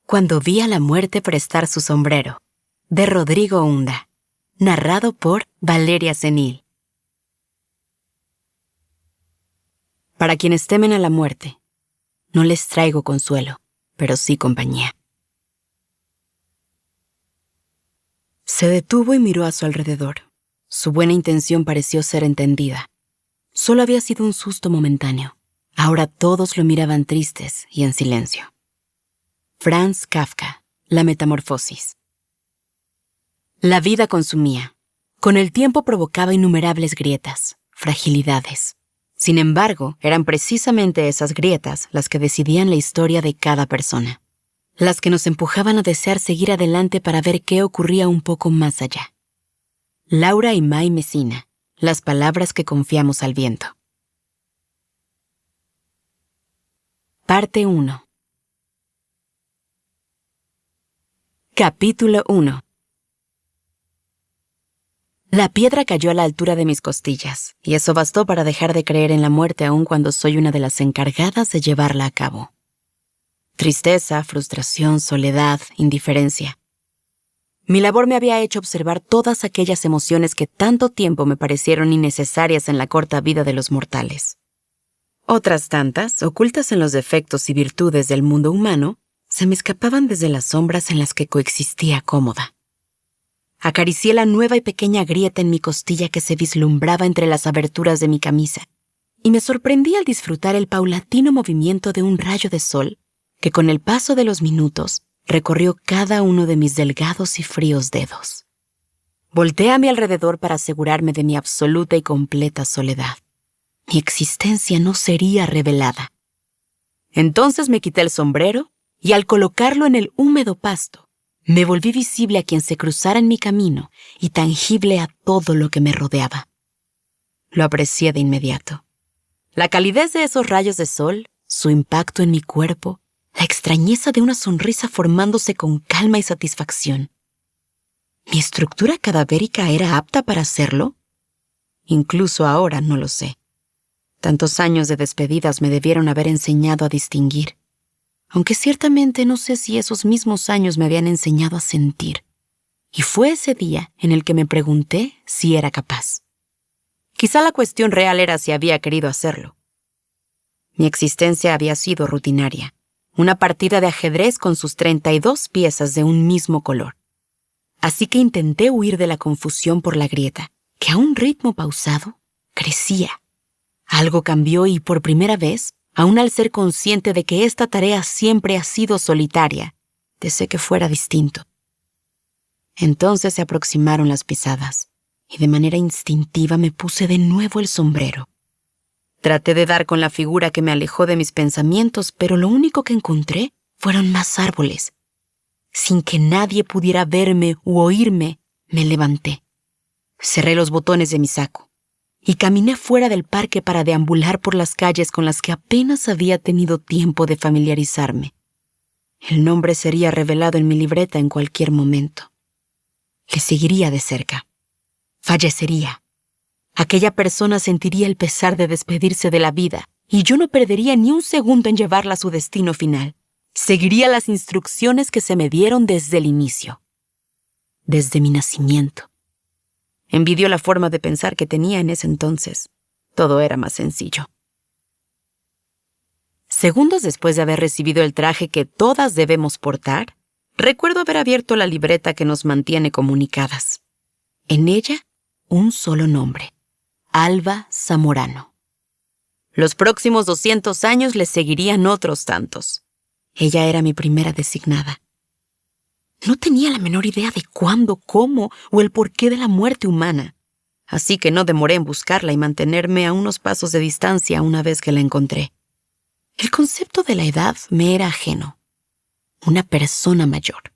Cuando vi a la muerte prestar su sombrero, de Rodrigo Unda, narrado por Valeria Senil. Para quienes temen a la muerte, no les traigo consuelo, pero sí compañía. Se detuvo y miró a su alrededor. Su buena intención pareció ser entendida. Solo había sido un susto momentáneo. Ahora todos lo miraban tristes y en silencio. Franz Kafka, La metamorfosis. La vida consumía. Con el tiempo provocaba innumerables grietas, fragilidades. Sin embargo, eran precisamente esas grietas las que decidían la historia de cada persona. Las que nos empujaban a desear seguir adelante para ver qué ocurría un poco más allá. Laura y May Messina, las palabras que confiamos al viento. Parte 1. Capítulo 1. La piedra cayó a la altura de mis costillas, y eso bastó para dejar de creer en la muerte aun cuando soy una de las encargadas de llevarla a cabo. Tristeza, frustración, soledad, indiferencia. Mi labor me había hecho observar todas aquellas emociones que tanto tiempo me parecieron innecesarias en la corta vida de los mortales. Otras tantas, ocultas en los defectos y virtudes del mundo humano, se me escapaban desde las sombras en las que coexistía cómoda. Acaricié la nueva y pequeña grieta en mi costilla que se vislumbraba entre las aberturas de mi camisa, y me sorprendí al disfrutar el paulatino movimiento de un rayo de sol que con el paso de los minutos recorrió cada uno de mis delgados y fríos dedos. Volteé a mi alrededor para asegurarme de mi absoluta y completa soledad. Mi existencia no sería revelada. Entonces me quité el sombrero y al colocarlo en el húmedo pasto, me volví visible a quien se cruzara en mi camino y tangible a todo lo que me rodeaba. Lo aprecié de inmediato. La calidez de esos rayos de sol, su impacto en mi cuerpo, la extrañeza de una sonrisa formándose con calma y satisfacción. ¿Mi estructura cadavérica era apta para hacerlo? Incluso ahora no lo sé. Tantos años de despedidas me debieron haber enseñado a distinguir, aunque ciertamente no sé si esos mismos años me habían enseñado a sentir. Y fue ese día en el que me pregunté si era capaz. Quizá la cuestión real era si había querido hacerlo. Mi existencia había sido rutinaria. Una partida de ajedrez con sus 32 piezas de un mismo color. Así que intenté huir de la confusión por la grieta, que a un ritmo pausado crecía. Algo cambió y por primera vez, aun al ser consciente de que esta tarea siempre ha sido solitaria, deseé que fuera distinto. Entonces se aproximaron las pisadas, y de manera instintiva me puse de nuevo el sombrero. Traté de dar con la figura que me alejó de mis pensamientos, pero lo único que encontré fueron más árboles. Sin que nadie pudiera verme u oírme, me levanté. Cerré los botones de mi saco y caminé fuera del parque para deambular por las calles con las que apenas había tenido tiempo de familiarizarme. El nombre sería revelado en mi libreta en cualquier momento. Le seguiría de cerca. Fallecería. Aquella persona sentiría el pesar de despedirse de la vida, y yo no perdería ni un segundo en llevarla a su destino final. Seguiría las instrucciones que se me dieron desde el inicio. Desde mi nacimiento. Envidió la forma de pensar que tenía en ese entonces. Todo era más sencillo. Segundos después de haber recibido el traje que todas debemos portar, recuerdo haber abierto la libreta que nos mantiene comunicadas. En ella, un solo nombre. Alba Zamorano. Los próximos 200 años le seguirían otros tantos. Ella era mi primera designada. No tenía la menor idea de cuándo, cómo o el porqué de la muerte humana, así que no demoré en buscarla y mantenerme a unos pasos de distancia una vez que la encontré. El concepto de la edad me era ajeno. Una persona mayor.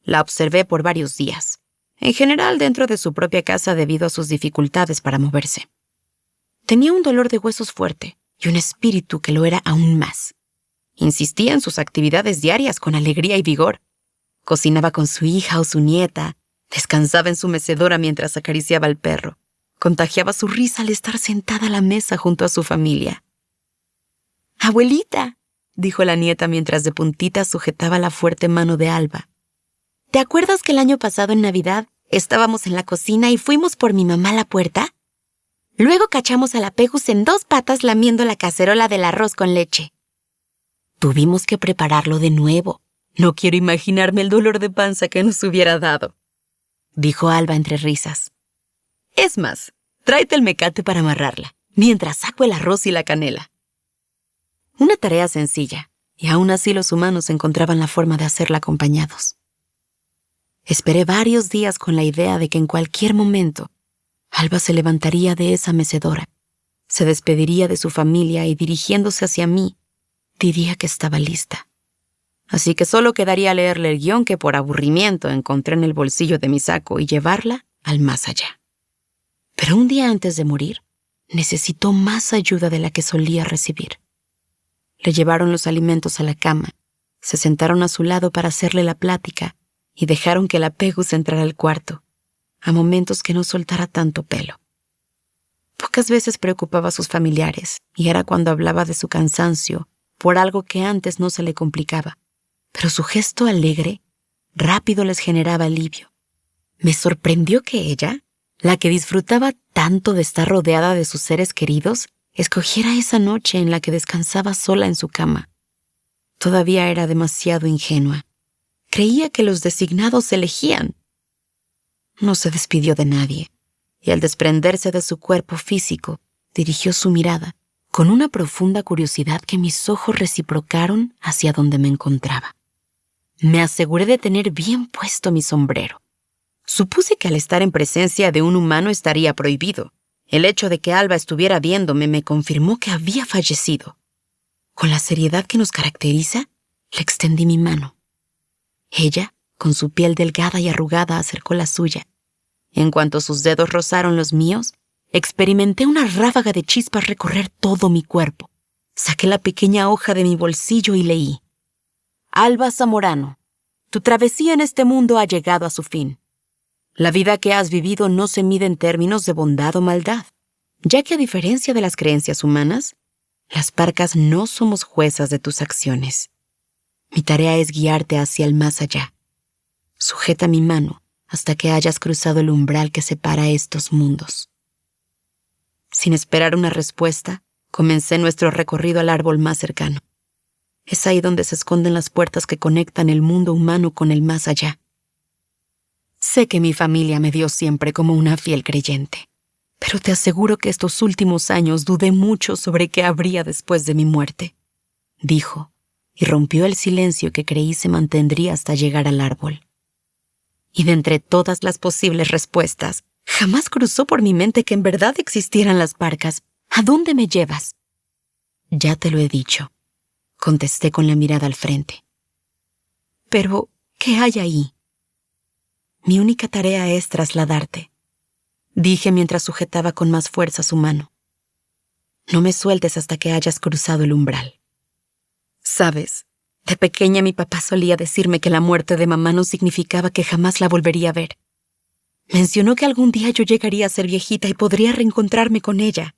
La observé por varios días. En general dentro de su propia casa debido a sus dificultades para moverse. Tenía un dolor de huesos fuerte y un espíritu que lo era aún más. Insistía en sus actividades diarias con alegría y vigor. Cocinaba con su hija o su nieta, descansaba en su mecedora mientras acariciaba al perro, contagiaba su risa al estar sentada a la mesa junto a su familia. «Abuelita, dijo la nieta mientras de puntitas sujetaba la fuerte mano de Alba. ¿Te acuerdas que el año pasado en Navidad estábamos en la cocina y fuimos por mi mamá a la puerta? Luego cachamos a la Pegus en 2 patas lamiendo la cacerola del arroz con leche. Tuvimos que prepararlo de nuevo. No quiero imaginarme el dolor de panza que nos hubiera dado, dijo Alba entre risas. Es más, tráete el mecate para amarrarla, mientras saco el arroz y la canela. Una tarea sencilla, y aún así los humanos encontraban la forma de hacerla acompañados. Esperé varios días con la idea de que en cualquier momento Alba se levantaría de esa mecedora, se despediría de su familia y dirigiéndose hacia mí, diría que estaba lista. Así que solo quedaría leerle el guión que por aburrimiento encontré en el bolsillo de mi saco y llevarla al más allá. Pero un día antes de morir, necesitó más ayuda de la que solía recibir. Le llevaron los alimentos a la cama, se sentaron a su lado para hacerle la plática y dejaron que la Pegus entrara al cuarto, a momentos que no soltara tanto pelo. Pocas veces preocupaba a sus familiares, y era cuando hablaba de su cansancio por algo que antes no se le complicaba, pero su gesto alegre rápido les generaba alivio. Me sorprendió que ella, la que disfrutaba tanto de estar rodeada de sus seres queridos, escogiera esa noche en la que descansaba sola en su cama. Todavía era demasiado ingenua. Creía que los designados se elegían. No se despidió de nadie, y al desprenderse de su cuerpo físico, dirigió su mirada, con una profunda curiosidad que mis ojos reciprocaron hacia donde me encontraba. Me aseguré de tener bien puesto mi sombrero. Supuse que al estar en presencia de un humano estaría prohibido. El hecho de que Alba estuviera viéndome me confirmó que había fallecido. Con la seriedad que nos caracteriza, le extendí mi mano. Ella, con su piel delgada y arrugada, acercó la suya. En cuanto sus dedos rozaron los míos, experimenté una ráfaga de chispas recorrer todo mi cuerpo. Saqué la pequeña hoja de mi bolsillo y leí: Alba Zamorano, tu travesía en este mundo ha llegado a su fin. La vida que has vivido no se mide en términos de bondad o maldad, ya que a diferencia de las creencias humanas, las parcas no somos juezas de tus acciones. Mi tarea es guiarte hacia el más allá. Sujeta mi mano hasta que hayas cruzado el umbral que separa estos mundos. Sin esperar una respuesta, comencé nuestro recorrido al árbol más cercano. Es ahí donde se esconden las puertas que conectan el mundo humano con el más allá. Sé que mi familia me dio siempre como una fiel creyente, pero te aseguro que estos últimos años dudé mucho sobre qué habría después de mi muerte, dijo, y rompió el silencio que creí se mantendría hasta llegar al árbol. Y de entre todas las posibles respuestas, jamás cruzó por mi mente que en verdad existieran las parcas. ¿A dónde me llevas? Ya te lo he dicho, contesté con la mirada al frente. Pero, ¿qué hay ahí? Mi única tarea es trasladarte, dije mientras sujetaba con más fuerza su mano. No me sueltes hasta que hayas cruzado el umbral. Sabes, de pequeña mi papá solía decirme que la muerte de mamá no significaba que jamás la volvería a ver. Mencionó que algún día yo llegaría a ser viejita y podría reencontrarme con ella,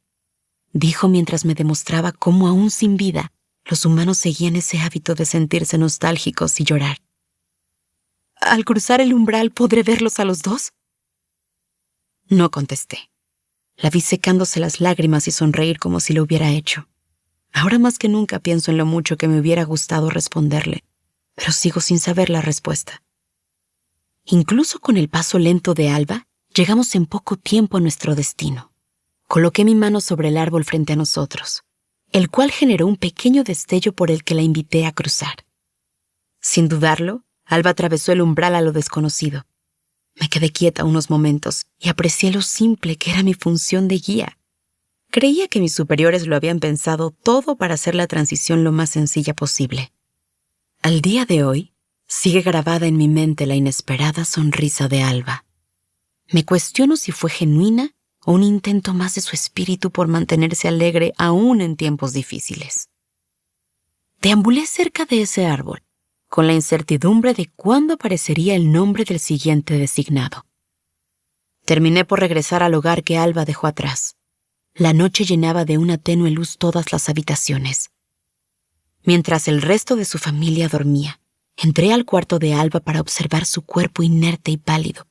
dijo mientras me demostraba cómo aún sin vida los humanos seguían ese hábito de sentirse nostálgicos y llorar. ¿Al cruzar el umbral podré verlos a los dos? No contesté. La vi secándose las lágrimas y sonreír como si lo hubiera hecho. Ahora más que nunca pienso en lo mucho que me hubiera gustado responderle, pero sigo sin saber la respuesta. Incluso con el paso lento de Alba, llegamos en poco tiempo a nuestro destino. Coloqué mi mano sobre el árbol frente a nosotros, el cual generó un pequeño destello por el que la invité a cruzar. Sin dudarlo, Alba atravesó el umbral a lo desconocido. Me quedé quieta unos momentos y aprecié lo simple que era mi función de guía. Creía que mis superiores lo habían pensado todo para hacer la transición lo más sencilla posible. Al día de hoy, sigue grabada en mi mente la inesperada sonrisa de Alba. Me cuestiono si fue genuina o un intento más de su espíritu por mantenerse alegre aún en tiempos difíciles. Deambulé cerca de ese árbol, con la incertidumbre de cuándo aparecería el nombre del siguiente designado. Terminé por regresar al hogar que Alba dejó atrás. La noche llenaba de una tenue luz todas las habitaciones. Mientras el resto de su familia dormía, entré al cuarto de Alba para observar su cuerpo inerte y pálido.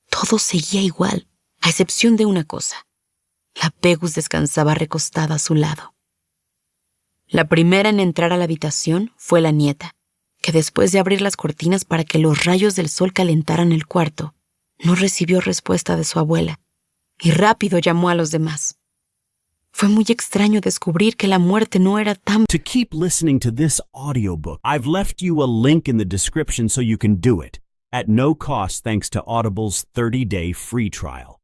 Todo seguía igual, a excepción de una cosa. La Pegus descansaba recostada a su lado. La primera en entrar a la habitación fue la nieta, que después de abrir las cortinas para que los rayos del sol calentaran el cuarto, no recibió respuesta de su abuela, y rápido llamó a los demás. Fue muy extraño descubrir que la muerte no era tan... To keep listening to this audiobook, I've left you a link in the description so you can do it, at no cost thanks to Audible's 30-day free trial.